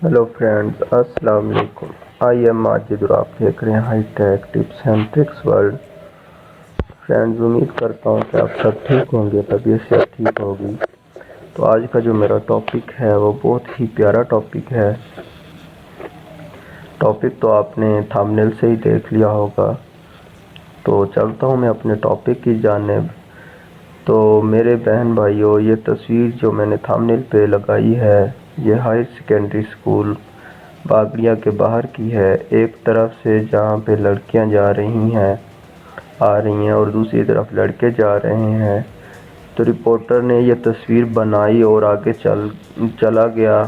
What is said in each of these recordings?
Hello friends, अस्सलाम वालेकुम। I am Majid और आप देख रहे हैं high tech tips and tricks world. Friends, उम्मीद करता हूँ कि आप सब ठीक होंगे, तबीयत से ठीक होगी। तो आज का जो मेरा टॉपिक है वो बहुत ही प्यारा टॉपिक है। टॉपिक तो आपने थंबनेल से ही देख लिया होगा। तो चलता हूँ मैं अपने टॉपिक की जानिब। तो मेरे बहन भाइयों, ये तस्वीर जो मैंने थंबनेल पे लगाई है, ये हायर सेकेंडरी स्कूल बागड़िया के बाहर की है। एक तरफ से जहाँ पे लड़कियाँ जा रही हैं, आ रही हैं, और दूसरी तरफ लड़के जा रहे हैं। तो रिपोर्टर ने ये तस्वीर बनाई और आगे चला गया।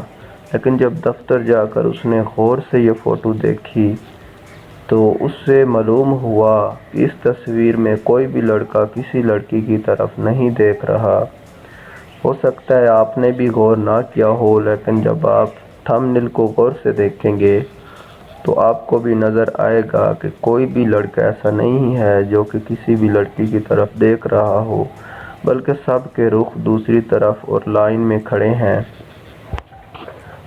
लेकिन जब दफ्तर जाकर उसने गौर से ये फ़ोटो देखी तो उससे मालूम हुआ कि इस तस्वीर में कोई भी लड़का किसी लड़की की तरफ नहीं देख रहा। हो सकता है आपने भी गौर ना किया हो, लेकिन जब आप थंबनेल को गौर से देखेंगे तो आपको भी नज़र आएगा कि कोई भी लड़का ऐसा नहीं है जो कि किसी भी लड़की की तरफ देख रहा हो, बल्कि सब के रुख दूसरी तरफ और लाइन में खड़े हैं।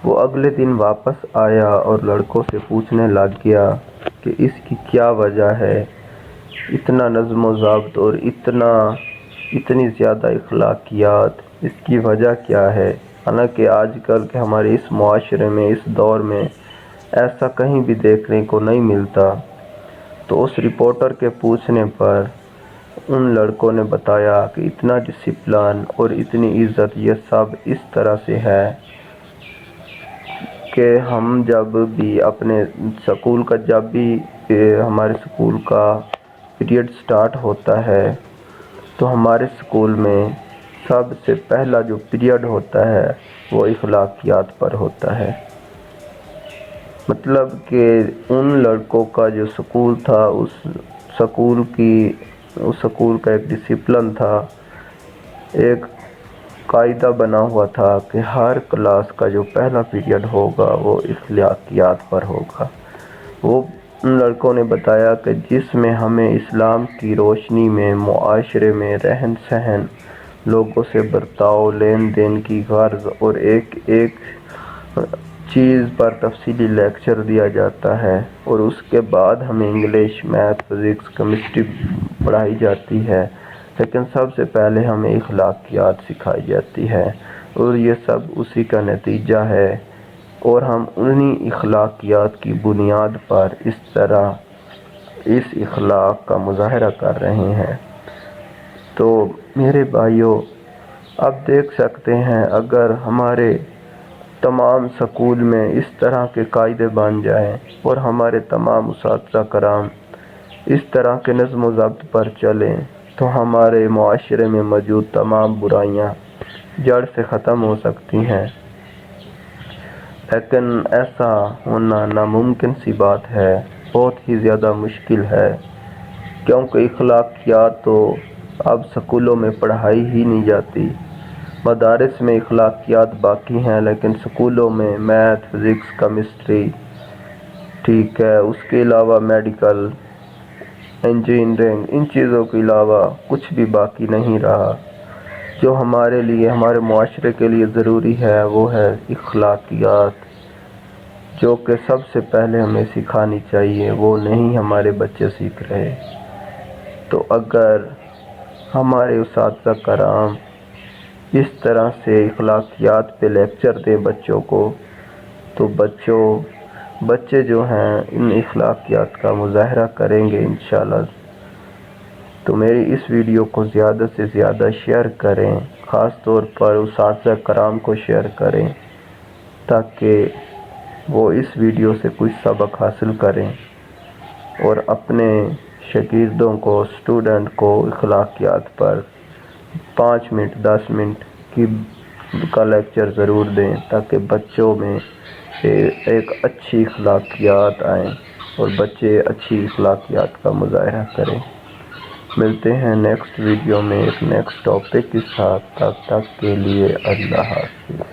वो अगले दिन वापस आया और लड़कों से पूछने लग गया कि इसकी क्या वजह है, इतना नज़्म ज़ब्त और इतनी ज़्यादा इखलाकियात, इसकी वजह क्या है। हालांकि आजकल के हमारे इस मुआशरे में, इस दौर में ऐसा कहीं भी देखने को नहीं मिलता। तो उस रिपोर्टर के पूछने पर उन लड़कों ने बताया कि इतना डिसिप्लिन और इतनी इज़्ज़त ये सब इस तरह से है कि हम जब भी अपने स्कूल का हमारे स्कूल का पीरियड स्टार्ट होता है तो हमारे स्कूल में सबसे पहला जो पीरियड होता है वो इखलाकियात पर होता है। मतलब कि उन लड़कों का जो स्कूल था, उस स्कूल का एक डिसिप्लिन था, एक कायदा बना हुआ था कि हर क्लास का जो पहला पीरियड होगा वो इखलाकियात पर होगा। वो उन लड़कों ने बताया कि जिसमें हमें इस्लाम की रोशनी में मुआशरे में रहन सहन, लोगों से बर्ताव, लेन देन की गर्ज और एक एक चीज़ पर तफसीली लेक्चर दिया जाता है। और उसके बाद हमें इंग्लिश, मैथ, फिज़िक्स, केमिस्ट्री पढ़ाई जाती है। लेकिन सबसे पहले हमें इखलाकियात सिखाई जाती है और ये सब उसी का नतीजा है। और हम उन्हीं इखलाकियात की बुनियाद पर इस इखलाक का मुज़ाहरा कर रहे हैं। तो मेरे भाइयों, अब देख सकते हैं, अगर हमारे तमाम स्कूल में इस तरह के कायदे बन जाएं और हमारे तमाम उस्ताद कराम इस तरह के नज़्म व ज़ब्त पर चलें तो हमारे मुआशरे में मौजूद तमाम बुराइयां जड़ से ख़त्म हो सकती हैं। लेकिन ऐसा होना नामुमकिन सी बात है, बहुत ही ज़्यादा मुश्किल है, क्योंकि इखलाकियात तो अब स्कूलों में पढ़ाई ही नहीं जाती। मदारिस में इखलाकियात बाकी हैं, लेकिन स्कूलों में मैथ, फिज़िक्स, केमिस्ट्री ठीक है, उसके अलावा मेडिकल, इंजीनियरिंग, इन चीज़ों के अलावा कुछ भी बाकी नहीं रहा। जो हमारे लिए, हमारे मुआशरे के लिए ज़रूरी है वो है इखलाकियात, जो कि सबसे पहले हमें सिखानी चाहिए, वो नहीं हमारे बच्चे सीख रहे। तो अगर हमारे उस्ताद कराम इस तरह से इखलाकियात पे लेक्चर दें बच्चों को, तो बच्चे जो हैं इन इखलाकियात का मुज़ाहरा करेंगे इंशाअल्लाह। तो मेरी इस वीडियो को ज़्यादा से ज़्यादा शेयर करें, ख़ास तौर पर उस्ताद कराम को शेयर करें, ताकि वो इस वीडियो से कुछ सबक हासिल करें और अपने शागिर्दों को, स्टूडेंट को इखलाकियात पर 5 मिनट 10 मिनट का लेक्चर ज़रूर दें, ताकि बच्चों में एक अच्छी इखलाकियात आएँ और बच्चे अच्छी इखलाकियात का मुज़ाहरा करें। मिलते हैं नेक्स्ट वीडियो में एक नेक्स्ट टॉपिक के साथ। तब तक के लिए अल्लाह हाफ़िज़।